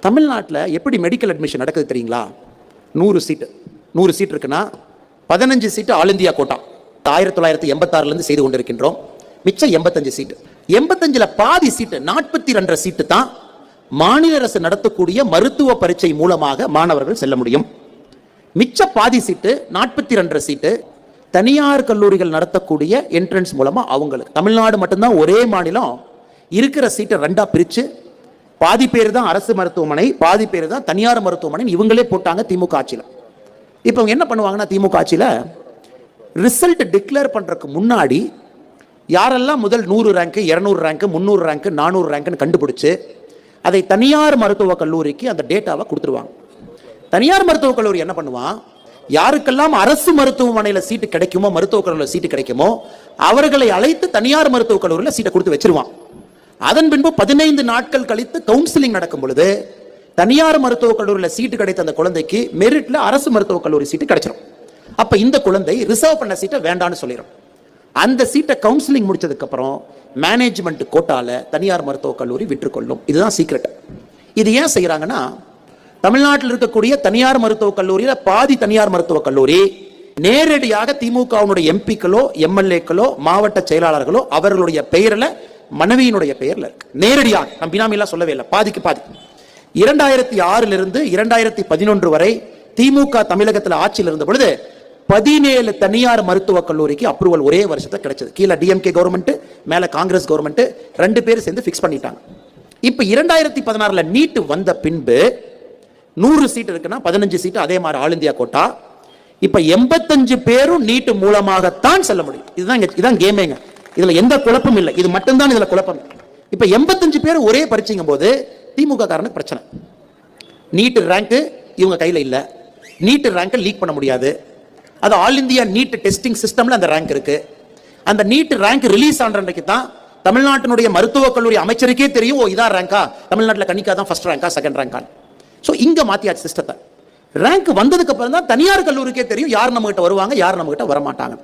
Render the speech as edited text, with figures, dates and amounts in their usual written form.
தமிழ்நாட்டில் எப்படி medical admission நடக்குது தெரியுங்களா? 100 சீட் இருக்குன்னா 15 சீட்டு ஆல் இந்தியா கோட்டா 1986 செய்து கொண்டிருக்கின்றோம். மிச்சம் 85 சீட்டு. 85ல் பாதி சீட்டு 42 சீட்டு தான் மாநில அரசு நடத்தக்கூடிய மருத்துவ பரீட்சை மூலமாக மாணவர்கள் செல்ல முடியும். மிச்ச பாதி சீட்டு 42 சீட்டு தனியார் கல்லூரிகள் நடத்தக்கூடிய என்ட்ரன்ஸ் மூலமா அவங்களுக்கு. தமிழ்நாடு மட்டும்தான் ஒரே மாநிலம் இருக்கிற சீட்டை 2ஆ பிரிச்சு பாதி பேர் தான் அரசு மருத்துவமனை, பாதி பேர் தான் தனியார் மருத்துவமனை இவங்களே போட்டாங்க திமுக ஆட்சியில். இப்போ என்ன பண்ணுவாங்கன்னா, திமுக ஆட்சியில் ரிசல்ட் டிக்ளேர் பண்றதுக்கு முன்னாடி யாரெல்லாம் முதல் 100 ரேங்க், 200 ரேங்க், 300 ரேங்க், 400 ரேங்க்னு கண்டுபிடிச்சு அதை தனியார் மருத்துவக் கல்லூரிக்கு அந்த டேட்டாவை கொடுத்துருவாங்க. தனியார் மருத்துவக் கல்லூரி என்ன பண்ணுவான், யாருக்கெல்லாம் அரசு மருத்துவமனையில் சீட்டு கிடைக்குமோ, மருத்துவக் கல்லூரியில் சீட்டு கிடைக்குமோ அவர்களை அழைத்து தனியார் மருத்துவக் கல்லூரியில் சீட்டை கொடுத்து வச்சிருவான். அதன் பின்பு 15 நாட்கள் கழித்து கவுன்சிலிங் நடக்கும் பொழுது தனியார் மருத்துவக் கல்லூரியில் சீட்டு கிடைத்த அந்த குழந்தைக்கு மெரிட்ல அரசு மருத்துவக் கல்லூரி சீட்டு கிடைச்சிடும். அப்ப இந்த குழந்தை ரிசர்வ் பண்ண சீட்டை வேண்டான்னு சொல்லிடும். அந்த சீட்டை கவுன்சிலிங் முடிச்சதுக்கு அப்புறம் மேனேஜ்மெண்ட் கோட்டால தனியார் மருத்துவக் கல்லூரி விற்றுக்கொள்ளும். இதுதான் சீக்ரெட். இது ஏன் செய்யறாங்கன்னா, தமிழ்நாட்டில் இருக்கக்கூடிய தனியார் மருத்துவக் கல்லூரியில பாதி தனியார் மருத்துவக் கல்லூரி நேரடியாக திமுகவுடைய எம்பிக்களோ, எம்எல்ஏக்களோ, மாவட்ட செயலாளர்களோ அவர்களுடைய பெயரில், மனைவியினுடைய பெயர்ல இருக்கு. நேரடியாக, நான் பினாமிலாம் சொல்லவே இல்லை, பாதிக்கு பாதி. 2006 2011 வரை திமுக தமிழகத்தில் ஆட்சியில் இருந்த பொழுது 17 தனியார் மருத்துவக் கல்லூரிக்கு அப்ரூவல் ஒரே வருஷத்தை கிடைச்சது. கீழே டிஎம்கே கவர்மெண்ட், மேல காங்கிரஸ் கவர்மெண்ட், 2 பேர் சேர்ந்து பிக்ஸ் பண்ணிட்டாங்க. இப்ப 2016 நீட் வந்த பின்பு 100 சீட் இருக்குன்னா 15 சீட் அதே மாதிரி ஆல் இந்தியா கோட்டா. இப்ப 85 பேரும் நீட் மூலமாகத்தான் செல்ல முடியும். இதுதான் கேமேங்க. இதுல எந்த குழப்பம் இல்லை. இது மட்டும்தான் இதுல குழப்பம். இப்ப 85 பேர் ஒரே பரீட்சைங்கும் போது திமுக காரனுக்கு பிரச்சனை. நீட் ரேங்க் இவங்க கையில இல்ல, நீட் ரேங்க் லீக் பண்ண முடியாது. அது ஆல் இந்தியா நீட் டெஸ்டிங் சிஸ்டம்ல அந்த ரேங்க் இருக்கு. அந்த நீட் ரேங்க் ரிலீஸ் ஆன அன்றைக்கு தான் தமிழ்நாட்டினுடைய மருத்துவக் கல்லூரி அமைச்சருக்கே தெரியும், ஓ இதான் ரேங்கா, தமிழ்நாட்டில் கணிக்கா தான் ஃபர்ஸ்ட் ரேங்கா செகண்ட் ரேங்கா. சோ இங்க மாத்தியாச்சு சிஸ்டத்தை. ரேங்க் வந்ததுக்கு அப்புறம் தான் தனியார் கல்லூரிக்கே தெரியும் யார் நம்ம கிட்ட வருவாங்க, யார் நம்ம கிட்ட வரமாட்டாங்க.